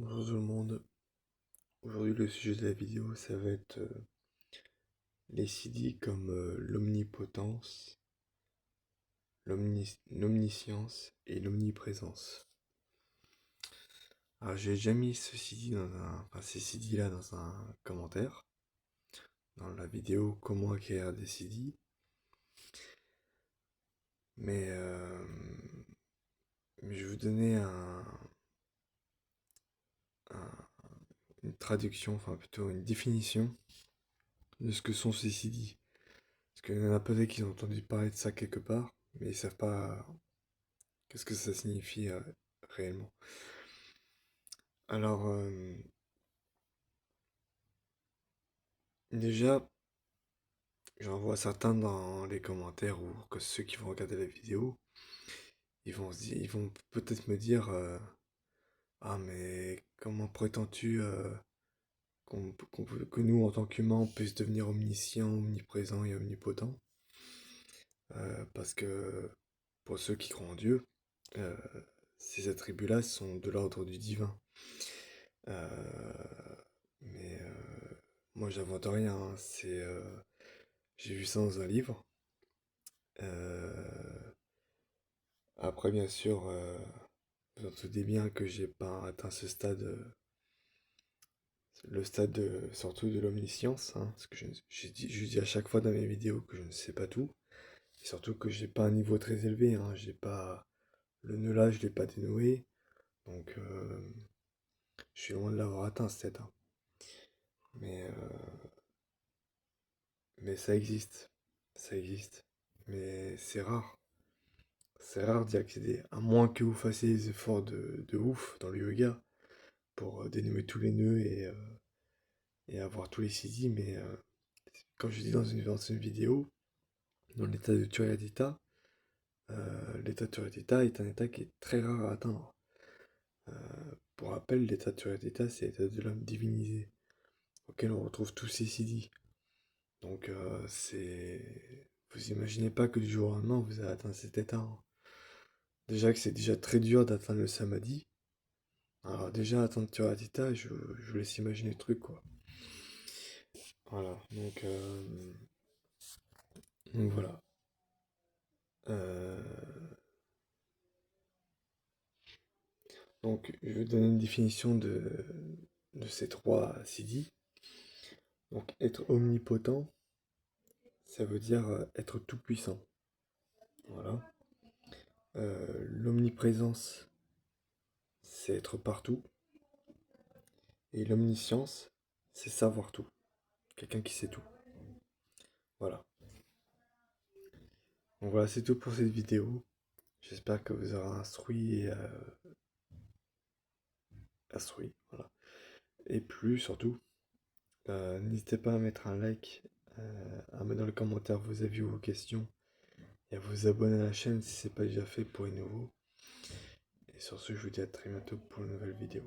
Bonjour tout le monde. Aujourd'hui, le sujet de la vidéo, ça va être les CD comme l'omnipotence, l'omniscience et l'omniprésence. Alors, j'ai déjà mis ce CD ces CD là dans un commentaire, dans la vidéo comment acquérir des CD, mais, euh, mais je vais vous donner une traduction, enfin plutôt une définition de ce que sont ces CD. Parce qu'il y en a peut-être qui ont entendu parler de ça quelque part, mais ils savent pas qu'est-ce que ça signifie réellement. Alors, déjà, j'en vois certains dans les commentaires ou que ceux qui vont regarder la vidéo, ils vont peut-être me dire ah, mais comment prétends-tu que nous, en tant qu'humains, on puisse devenir omniscient, omniprésent et omnipotent? Parce que pour ceux qui croient en Dieu, euh, ces attributs-là sont de l'ordre du divin. Euh, mais moi, j'invente rien, hein. J'ai vu ça dans un livre. Euh, Après, bien sûr, vous entendez bien que j'ai pas atteint ce stade, le stade surtout de l'omniscience, hein, parce que je dis à chaque fois dans mes vidéos que je ne sais pas tout, et surtout que j'ai pas un niveau très élevé, hein, j'ai pas le nœud là, je l'ai pas dénoué, donc je suis loin de l'avoir atteint ce stade, hein. Mais, mais ça existe, mais c'est rare d'y accéder, à moins que vous fassiez des efforts de ouf dans le yoga pour dénouer tous les nœuds et avoir tous les CD, mais comme je dis dans une vidéo, dans l'état de Turidita est un état qui est très rare à atteindre. Euh, pour rappel, l'état de Turidita, c'est l'état de l'homme divinisé, auquel on retrouve tous ces CD. Donc vous imaginez pas que du jour au lendemain, vous avez atteint cet état, hein. Déjà que c'est déjà très dur d'atteindre le samadhi. Alors déjà, atteindre Turidita, je vous laisse imaginer le truc, quoi. Voilà, donc voilà. Euh, Donc, je vais donner une définition de ces trois CD. Donc, être omnipotent, ça veut dire être tout puissant. Voilà. L'omniprésence, c'est être partout. Et l'omniscience, c'est savoir tout. Quelqu'un qui sait tout. Voilà. Donc voilà, c'est tout pour cette vidéo. J'espère que vous aurez instruit instruit, voilà. Et plus surtout, n'hésitez pas à mettre un like, à mettre dans les commentaires vos avis ou vos questions et à vous abonner à la chaîne si ce n'est pas déjà fait pour les nouveaux. Et sur ce, je vous dis à très bientôt pour une nouvelle vidéo.